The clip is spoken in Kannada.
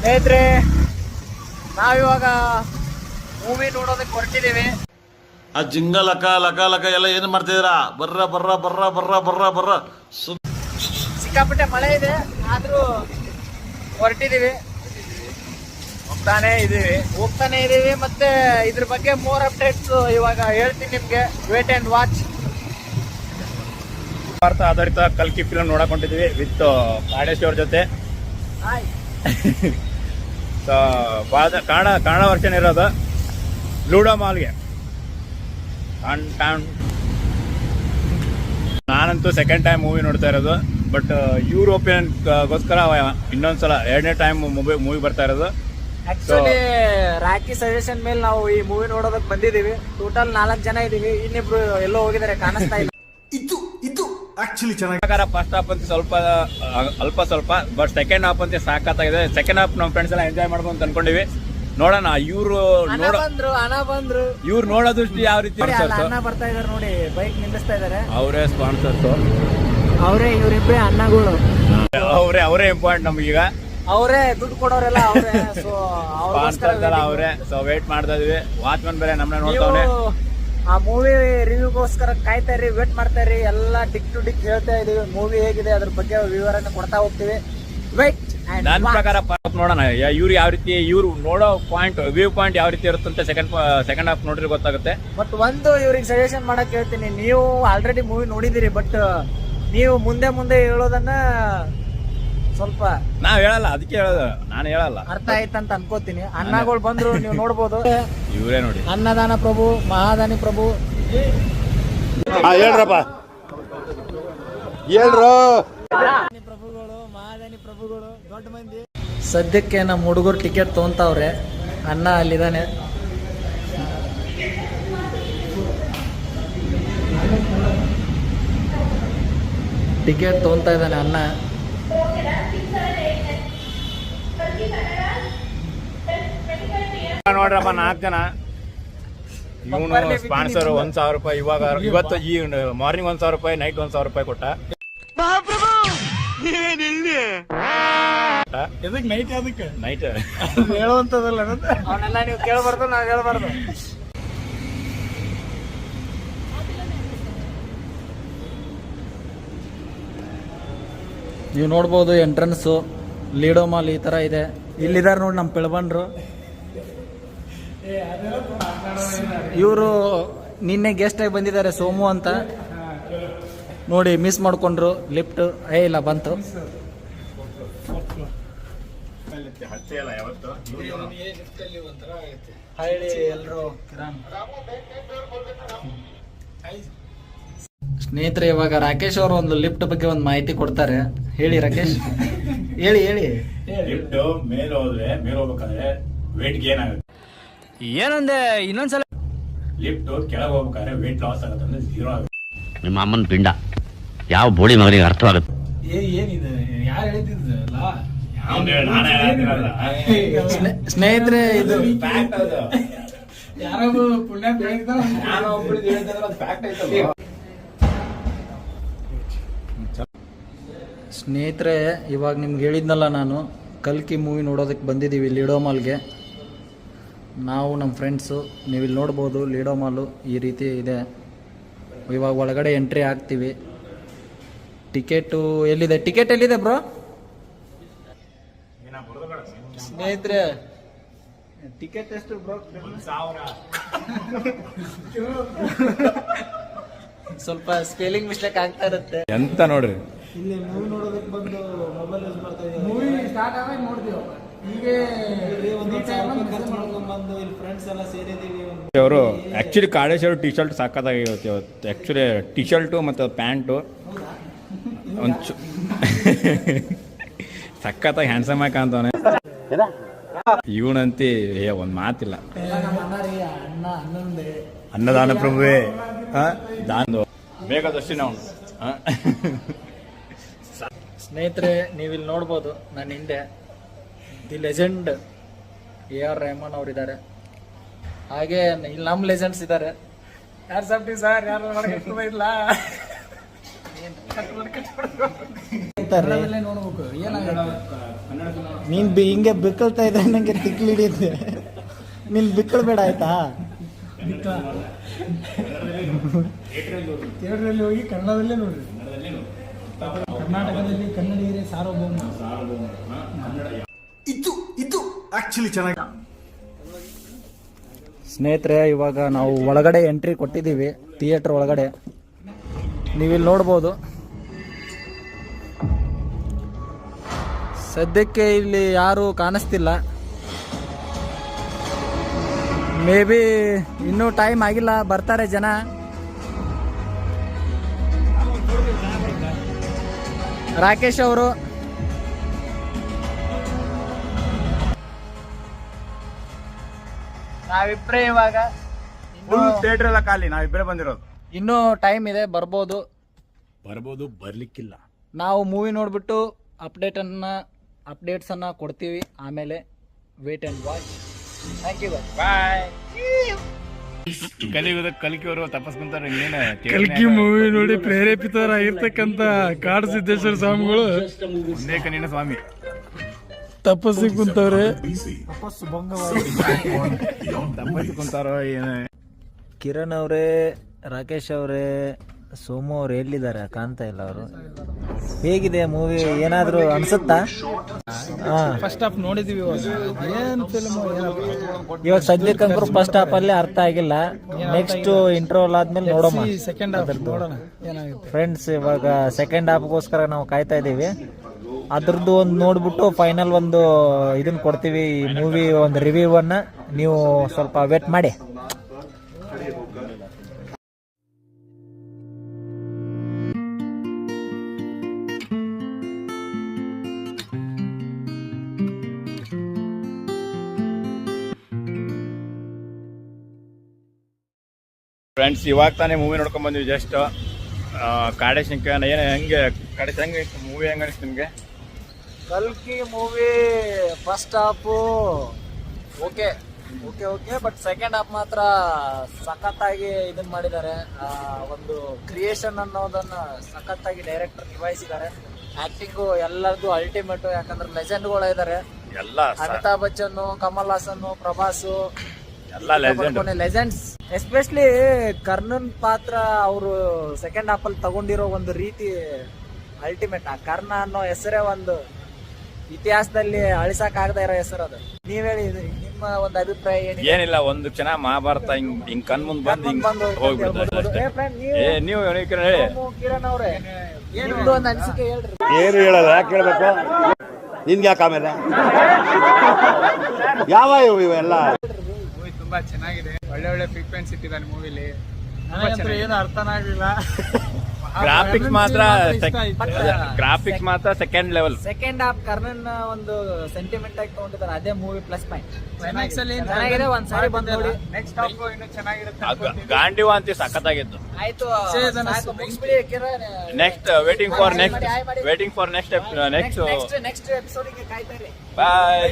ಸ್ನೇಹಿತರೆ, ನಾವಿವಾಗ ಮೂವಿ ನೋಡೋದಕ್ಕೆ ಹೊರಟಿದ್ದೀವಿ. ಆ ಜಿಂಗ ಲಕ ಲಕ ಲಕ ಎಲ್ಲ ಏನು ಮಾಡ್ತಿದ್ದೀರಾ? ಬರ್ರ ಬರ್ರ ಬರ್ರ ಬರ್ರ ಬರ್ರ ಬರ್ರ. ಸಿಕ್ಕಾಪಟ್ಟೆ ಮಳೆ ಇದೆ, ಆದರೂ ಹೊರಟಿದ್ದೀವಿ. ಹೋಗ್ತಾನೆ ಇದೀವಿ. ಮತ್ತೆ ಇದ್ರ ಬಗ್ಗೆ ಮೋರ್ ಅಪ್ಡೇಟ್ಸ್ ಇವಾಗ ಹೇಳ್ತೀನಿ ನಿಮ್ಗೆ. Wait and watch. ಭಾರತ ಆಧಾರಿತ ಕಲ್ಕಿ ಫಿಲ್ಮ್ ನೋಡಕೊಂಡಿದ್ವಿ ವಿತ್ ಕಾಡೇಶ್ ಅವ್ರ ಜೊತೆ. ಕನ್ನಡ ವರ್ಷನ್ ಇರೋದು ಲೂಡೋ ಮಾಲ್ಗೆ. ನಾನಂತೂ ಸೆಕೆಂಡ್ ಟೈಮ್ ಮೂವಿ ನೋಡ್ತಾ ಇರೋದು. ಬಟ್ ಯುರೋಪಿಯನ್ಗೋಸ್ಕರ ಇನ್ನೊಂದ್ಸಲ 2ನೇ ಟೈಮ್ ಮೂವಿ ಬರ್ತಾ ಇರೋದು. ಆಕ್ಚುಲಿ ರಾಕಿ ಸಜೆಷನ್ ಮೇಲೆ ನಾವು ಈ ಮೂವಿ ನೋಡೋದಕ್ಕೆ ಬಂದಿದ್ದೀವಿ. ಟೋಟಲ್ 4 ಜನ ಇದೀವಿ. ಇನ್ನಿಬ್ರು ಎಲ್ಲೋ ಹೋಗಿದ್ದಾರೆ, ಕಾಣಿಸ್ತಾ ಇಲ್ಲ. ಇದು ಆಕ್ಚುಲಿ ಚೆನ್ನಾಗಿ. ಫಸ್ಟ್ ಹಾಫ್ ಅಂತ ಸ್ವಲ್ಪ ಬಟ್ ಸೆಕೆಂಡ್ ಹಾಫ್ ಅಂತ ಸಾಕತ್ತಾಗಿದೆ. ಸೆಕೆಂಡ್ ಹಾಫ್ ನಮ್ಮ ಫ್ರೆಂಡ್ಸ್ ಎಲ್ಲ ಎಂಜಾಯ್ ಮಾಡ್ಬೋದು ಅಂತ ಅನ್ಕೊಂಡಿವಿ. ನೋಡೋಣ ಇವ್ರು ನೋಡೋ ದೃಷ್ಟಿ ಯಾವ ರೀತಿ. ಅಣ್ಣ ಬರ್ತಾ ಇದಾರೆ ನೋಡಿ, ಬೈಕ್ ನಿಲ್ಲಿಸ್ತಾ ಇದಾರೆ. ಅವರೇ ಸ್ಪಾನ್ಸರ್ಸ್, ಇವರಿಬ್ಬರೇ ಅಣ್ಣಗಳು. ಅವರೇ ಇಂಪಾರ್ಟೆಂಟ್ ನಮಗೀಗ. ಅವರೇ ದುಡ್ಡು ಕೊಡೋರೆಲ್ಲ ಅವರೇ. ಅವರೇ. ಸೊ ವೇಟ್ ಮಾಡ್ತಾ ಇದೀವಿ. ವಾಚ್ಮನ್ ಬೇರೆ ನಮ್ಮನ್ನ ನೋಡ್ತಾವ್ರೆ. ಆ ಮೂವಿ ರಿವ್ಯೂಗೋಸ್ಕರ ಕಾಯ್ತಾ ಇರಿ, ವೇಟ್ ಮಾಡ್ತಾ ಇರಿ. ಎಲ್ಲ ಡಿಕ್ ಟು ಡಿಕ್ ಹೇಳ್ತಾ ಇದೀವಿ. ಮೂವಿ ಹೇಗಿದೆ ಅದ್ರ ಬಗ್ಗೆ ವಿವರಣೆ ಕೊಡ್ತಾ ಹೋಗ್ತೀವಿ. ವೇಟ್. ನನ್ನ ಪ್ರಕಾರ ನೋಡೋಣ ಇವ್ರು ಯಾವ ರೀತಿ, ಇವ್ರು ನೋಡೋ ವ್ಯೂ ಪಾಯಿಂಟ್ ಯಾವ ರೀತಿ ಇರುತ್ತಂತೆ ಸೆಕೆಂಡ್ ಹಾಫ್ ನೋಡ್ರಿ ಗೊತ್ತಾಗುತ್ತೆ. ಬಟ್ ಒಂದು ಇವ್ರಿಗೆ ಸಜೆಷನ್ ಮಾಡಕ್ ಹೇಳ್ತೀನಿ. ನೀವು ಆಲ್ರೆಡಿ ಮೂವಿ ನೋಡಿದಿರಿ, ಬಟ್ ನೀವು ಮುಂದೆ ಹೇಳೋದನ್ನ ಸ್ವಲ್ಪ ನಾವ್ ಹೇಳಲ್ಲ, ಅದಕ್ಕೆ ಹೇಳೋದು. ನಾನು ಹೇಳಲ್ಲ, ಅರ್ಥ ಆಯ್ತಂತ ಅನ್ಕೋತೀನಿ. ಅನ್ನಗಳು ಬಂದ್ರು ನೀವು ನೋಡ್ಬೋದು. ಇವರೇ ನೋಡಿ, ಅನ್ನದಾನ ಪ್ರಭು, ಮಹಾದಾನಿ ಪ್ರಭು. ಹೇಳ್ರಪ್ಪ, ಪ್ರಭುಗಳು, ಮಹಾದಾನಿ ಪ್ರಭುಗಳು, ದೊಡ್ಡ ಮಂದಿ. ಸದ್ಯಕ್ಕೆ ನಮ್ಮ ಹುಡುಗರು ಟಿಕೆಟ್ ತೊಗೊಂತಾವ್ರೆ. ಅಣ್ಣ ಅಲ್ಲಿದ್ದಾನೆ. ಟಿಕೆಟ್ ತೊಗೊಂತಾ ಇದ್ದಾನೆ ಅಣ್ಣ. ನೋಡ್ರಪ್ಪ 4 ಜನ. ಇವನು ಸ್ಪಾನ್ಸರ್ 1,000 ರೂಪಾಯಿ. ಇವತ್ತು ಈ ಮಾರ್ನಿಂಗ್ 1,000 ರೂಪಾಯಿ, ನೈಟ್ 1,000 ರೂಪಾಯಿ ಕೊಟ್ಟ. ನೈಟ್ ಹೇಳುವಂತದಲ್ಲ, ಅವನ್ನೆಲ್ಲ ನೀವು ಕೇಳಬಾರ್ದು, ನಾವು ಹೇಳ್ಬಾರ್ದು. ನೀವು ನೋಡ್ಬೋದು ಎಂಟ್ರೆನ್ಸು ಲೀಡೋ ಮಾಲ್ ಈ ತರ ಇದೆ. ಇಲ್ಲಿದ್ದಾರೆ ನೋಡಿ ನಮ್ಮ ಪಿಳಬಂಡ್ರು. ಇವರು ನಿನ್ನೆ ಗೆಸ್ಟ್ ಆಗಿ ಬಂದಿದ್ದಾರೆ, ಸೋಮು ಅಂತ. ನೋಡಿ ಮಿಸ್ ಮಾಡ್ಕೊಂಡ್ರು. ಲಿಫ್ಟ್ ಇಲ್ಲ ಬಂತು. ಸ್ನೇಹಿತರೆ, ಇವಾಗ ರಾಕೇಶ್ ಅವರು ಒಂದು ಲಿಫ್ಟ್ ಬಗ್ಗೆ ಒಂದು ಮಾಹಿತಿ ಕೊಡ್ತಾರೆ. ಹೇಳಿ ರಾಕೇಶ್, ಹೇಳಿ. ಲಿಫ್ಟ್ ಮೇಲೆ ಹೋಗ್ಬೇಕಾದ್ರೆ ವೇಟ್ ಗೇನ್ ಆಗುತ್ತೆ. ಏನಂದೆ ಇನ್ನೊಂದ್ಸಲ? ಲಿಫ್ಟ್ ಕೆಳಗೆ ಹೋಗ್ಬೇಕಾದ್ರೆ ವೇಟ್ ಲಾಸ್ ಆಗುತ್ತೆ ಅಂದ್ರೆ 0 ಆಗುತ್ತೆ. ನಿಮ್ಮ ಅಮ್ಮನ ಪಿಂಡ ಯಾವ ಬೋಳಿ ಮಗನಿಗೆ ಅರ್ಥವಾಗುತ್ತೆ. ಏನಿದೆ ಯಾರು ಹೇಳ್ತಿದ್ದಲ್ಲ, ಸ್ನೇಹಿತರೆ, ಇದು ಯಾರೋ ಪುಣ್ಯ ಸ್ನೇಹಿತರೆ, ಇವಾಗ ನಿಮ್ಗೆ ಹೇಳಿದ್ನಲ್ಲ, ನಾನು ಕಲ್ಕಿ ಮೂವಿ ನೋಡೋದಕ್ಕೆ ಬಂದಿದ್ದೀವಿ ಲೀಡೋ ಮಾಲ್ಗೆ. ನಾವು ನಮ್ಮ ಫ್ರೆಂಡ್ಸು. ನೀವು ಇಲ್ಲಿ ನೋಡ್ಬೋದು ಲೀಡೋ ಮಾಲು ಈ ರೀತಿ ಇದೆ. ಇವಾಗ ಒಳಗಡೆ ಎಂಟ್ರಿ ಆಗ್ತೀವಿ. ಟಿಕೆಟು ಎಲ್ಲಿದೆ ಬ್ರೋ? ಸ್ನೇಹಿತರೆ, ಟಿಕೆಟ್ ಎಷ್ಟು ಬ್ರೋ? 1,000. ಸ್ವಲ್ಪ ಸ್ಪೆಲ್ಲಿಂಗ್ ಮಿಸ್ಟೇಕ್ ಆಗ್ತಾ ಇರುತ್ತೆ. ಎಂತ ನೋಡ್ರಿ, ಇಲ್ಲಿ ಮೂವಿ ನೋಡೋದಕ್ಕೆ ಬಂದು ಮೊಬೈಲ್ ಯೂಸ್ ಮಾಡ್ತಾ ಇದ್ದೀವಿ. ಮೂವಿ ಸ್ಟಾರ್ಟ್ ಆಗಿ ನೋಡ್ತೀವಿ. ಹೀಗೆ ಮಾಡ್ಕೊಂಡ್ಬಂದು ಇಲ್ಲಿ ಫ್ರೆಂಡ್ಸ್ ಎಲ್ಲ ಸೇರಿದ್ದೀವಿ. ಅವರು ಆಕ್ಚುಲಿ ಕಾಡೇಶ್ ಅವರು ಟಿ ಶರ್ಟ್ ಸಾಕತ್ತಾಗಿರುತ್ತೆ ಇವತ್ತು. ಆಕ್ಚುಲಿ ಟಿ ಶರ್ಟು ಮತ್ತು ಪ್ಯಾಂಟು ಒಂದು ಸಖತ್ತಾಗಿ ಹ್ಯಾಂಡ್ಸಮ್ ಆಗಿ ಕಾಣ್ತಾನೆ. ಇವನಂತಿ ಒಂದು ಮಾತಿಲ್ಲ. ಅನ್ನದಾನ ಪ್ರಭುವೇ, ಬೇಕಾದಷ್ಟು ನಾವು. ಸ್ನೇಹಿತರೆ, ನೀವು ಇಲ್ಲಿ ನೋಡ್ಬೋದು ನನ್ನ ಹಿಂದೆ ದಿ ಲೆಜೆಂಡ್ AR ರೆಹಮಾನ್ ಅವರಿದ್ದಾರೆ. ಹಾಗೆ ಇಲ್ಲಿ ನಮ್ಮ ಲೆಜೆಂಡ್ಸ್ ಇದ್ದಾರೆ. ಯಾರು ಸಬ್ಟಿ ಸರ್, ಯಾರು ಇಲ್ಲ ನೋಡ್ಬೇಕು ಏನಾಗುತ್ತೆ. ಕನ್ನಡ ನೀನ್ ಹಿಂಗೆ ಬಿಕ್ಕಳ್ತಾ ಇದ್ರೆ ನಂಗೆ ತಿಕ್ಲಿ ಹಿಡಿಯುತ್ತೆ. ನೀನ್ ಬಿಕ್ಕಳ್ಬೇಡ ಆಯ್ತಾ. ಥಿಯೇಟ್ರಲ್ಲಿ ಹೋಗಿ ಕನ್ನಡದಲ್ಲೇ ನೋಡ್ರಿ. ಕರ್ನಾಟಕದಲ್ಲಿ ಕನ್ನಡಿಗರೇ ಸಾರ್ವಭೌಮ. ಇದು ಆಕ್ಚುಲಿ ಚೆನ್ನಾಗಿ. ಸ್ನೇಹಿತರೆ, ಇವಾಗ ನಾವು ಒಳಗಡೆ ಎಂಟ್ರಿ ಕೊಟ್ಟಿದ್ದೀವಿ, ಥಿಯೇಟ್ರ್ ಒಳಗಡೆ. ನೀವಿಲ್ಲಿ ನೋಡ್ಬೋದು. ಸದ್ಯಕ್ಕೆ ಇಲ್ಲಿ ಯಾರು ಕಾಣಿಸ್ತಿಲ್ಲ. ಮೇ ಬಿ ಇನ್ನೂ ಟೈಮ್ ಆಗಿಲ್ಲ, ಬರ್ತಾರೆ ಜನ. ರಾಕೇಶ್ ಅವರು ನಾವಿಬ್ರೇ ಇವಾಗ ಥಿಯೇಟರ್ ಎಲ್ಲ ಖಾಲಿ, ನಾವಿಬ್ಬರೇ ಬಂದಿರೋದು. ಇನ್ನೂ ಟೈಮ್ ಇದೆ, ಬರ್ಬೋದು. ಬರ್ಲಿಕ್ಕಿಲ್ಲ. ನಾವು ಮೂವಿ ನೋಡ್ಬಿಟ್ಟು ಅಪ್ಡೇಟ್ಸ್ ಅನ್ನ ಕೊಡ್ತೀವಿ. ಆಮೇಲೆ wait and watch. Thank you bye. ಕಲಿಕೆಯವರು ತಪಸ್ಕೊಂತಾರೆ. ಇನ್ನೇನು ಕಲ್ಕಿ ಮೂವಿ ನೋಡಿ ಪ್ರೇರೇಪಿತರಾಗಿರ್ತಕ್ಕಂಥ ಕಾಡು ಸಿದ್ದೇಶ್ವರ ಸ್ವಾಮಿಗಳು ಒಂದೇ ಕಣ್ಣಿನ ಸ್ವಾಮಿ ತಪಸ್ಸಿಗೆ ಕುಂತವ್ರೆ. ತಪಸ್ಸಿ ಕುಂತಾರೋ ಏನು. ಕಿರಣ್ ಅವರೇ, ರಾಕೇಶ್ ಅವರೇ, ಸೋಮು ಅವ್ರು ಎಲ್ಲಿದ್ದಾರೆ? ಕಾಣ್ತಾ ಇಲ್ಲ ಅವರು. ಹೇಗಿದೆ ಮೂವಿ? ಏನಾದ್ರು ಅನ್ಸುತ್ತಾ? ಫಸ್ಟ್ ಹಾಫ್ ನೋಡಿದೀವಿ. ಏನ್ ಫಿಲ್ಮ್ ಇವಾಗ ಸದ್ಯಕ್ಕಂತೂ ಫಸ್ಟ್ ಹಾಫ್ ಅಲ್ಲೇ ಅರ್ಥ ಆಗಿಲ್ಲ. ನೆಕ್ಸ್ಟ್ ಇಂಟರ್ವಲ್ ಆದ್ಮೇಲೆ ನೋಡೋಣ. ಸೆಕೆಂಡ್ ಹಾಫ್ ನೋಡೋಣ ಏನಾಗುತ್ತೆ. ಫ್ರೆಂಡ್ಸ್, ಇವಾಗ ಸೆಕೆಂಡ್ ಹಾಫ್ಗೋಸ್ಕರ ನಾವು ಕಾಯ್ತಾ ಇದ್ದೀವಿ. ಅದ್ರದ್ದು ಒಂದು ನೋಡ್ಬಿಟ್ಟು ಫೈನಲ್ ಒಂದು ಇದನ್ನ ಕೊಡ್ತೀವಿ. ಈ ಮೂವಿ ಒಂದು ರಿವ್ಯೂ ಅನ್ನ ನೀವು ಸ್ವಲ್ಪ ವೇಟ್ ಮಾಡಿ. ಫ್ರೆಂಡ್ಸ್, ಇವಾಗ ತಾನೇ ಮೂವಿ ನೋಡ್ಕೊಂಡ್ ಬಂದ್ವಿ. ಜಸ್ಟ್ ಕಾಡೆ ಶಂಕರ್ ಏನು ಹೆಂಗೆ ಕಾಡೆ ಹೆಂಗೆ ಮೂವಿ ಹೆಂಗೆ ಅನಿಸ್ತು ನಿಮಗೆ? ಕಲ್ಕಿ movie first half okay okay okay, but second half ಮಾತ್ರ ಸಖತ್ತಾಗಿ ಇದನ್ನ ಮಾಡಿದ್ದಾರೆ. ಒಂದು ಕ್ರಿಯೇಷನ್ ಅನ್ನೋದನ್ನ ಸಖತ್ತಾಗಿ ಡೈರೆಕ್ಟರ್ ನಿಭಾಯಿಸಿದ್ದಾರೆ. ಆಕ್ಟಿಂಗು ಎಲ್ಲರದು ಅಲ್ಟಿಮೇಟ್. ಯಾಕಂದ್ರೆ ಲೆಜೆಂಡ್ಗಳು ಇದ್ದಾರೆ. ಎಲ್ಲ ಅಮಿತಾಬ್ ಬಚ್ಚನ್, ಕಮಲ್ ಹಾಸನ್, ಪ್ರಭಾಸು, ಎಲ್ಲ ಲೆಜೆಂಡ್ಸ್. ಎಸ್ಪೆಷಲಿ ಕರ್ಣನ್ ಪಾತ್ರ ಅವರು ಸೆಕೆಂಡ್ ಹಾಫ್ ಅಲ್ಲಿ ತಗೊಂಡಿರೋ ಒಂದು ರೀತಿ ಅಲ್ಟಿಮೇಟ್. ಆ ಕರ್ಣ ಅನ್ನೋ ಹೆಸರೇ ಒಂದು ಇತಿಹಾಸದಲ್ಲಿ ಅಳಿಸಕ್ ಆಗದ ಇರೋ ಹೆಸರು ಅದು. ನೀವ್ ಹೇಳಿ, ನಿಮ್ಮ ಒಂದು ಅಭಿಪ್ರಾಯ ಏನಿದೆ? ಏನಿಲ್ಲ, ಒಂದು ಚೆನ್ನಾಗಿ ಮಹಾಭಾರತ ಹಿಂಗ್ ಕಣ್ ಮುಂದ್ ಬಂದು ಹಿಂಗ್ ಹೋಗ್ಬಿಡ್ತಾರೆ. ನೀವು ಹೇಳಿ ಕಿರಣ್ ಅವ್ರೆ, ನಿಮ್ದು ಒಂದು ಅನಿಸಿಕೆ ಹೇಳ್ರಿ. ಏನು ಹೇಳಲ್ಲ, ಯಾಕೆ ಹೇಳ್ಬೇಕು? ನಿನ್ಗೆ ಯಾಕೆ ಆಮೇಲೆ ಯಾವ ಇವೆಲ್ಲ? ಮೂವಿ ತುಂಬಾ ಚೆನ್ನಾಗಿದೆ. ಒಳ್ಳೆ ಫ್ರೀಕ್ವೆನ್ಸಿ ಇಟ್ಟಿದ್ದಾನೆ ಮೂವಿಲಿ. ಏನು ಅರ್ಥನೇ ಆಗಲಿಲ್ಲ. ಗ್ರಾಫಿಕ್ಸ್ ಮಾತ್ರ second level. Second half Karnan ಒಂದು ಸೆಂಟಿಮೆಂಟ್ ಆಗಿ ತಗೊಂಡಿದ್ದಾರೆ. ಅದೇ ಮೂವಿ ಪ್ಲಸ್ ಪಾಯಿಂಟ್. ಕ್ಲೈಮ್ಯಾಕ್ಸ್ ಅಲ್ಲಿ ಚೆನ್ನಾಗಿದೆ, ಒಂದ್ ಸಾರಿ ಬಂದ್ ನೋಡಿ. ನೆಕ್ಸ್ಟ್ ಹಾಫ್ ಇನ್ನೂ ಚೆನ್ನಾಗಿರುತ್ತೆ. ಗಾಂಡಿವ ಅಂತ ಸಖತ್ತಾಗಿತ್ತು. ಆಯ್ತು, ಸಾಕು, ಮುಗಿಸ್ಬಿಡಿ Kiran. Next waiting for next next episode ಗೆ ಕಾಯ್ತಾ ಇರಿ. ಬಾಯ್.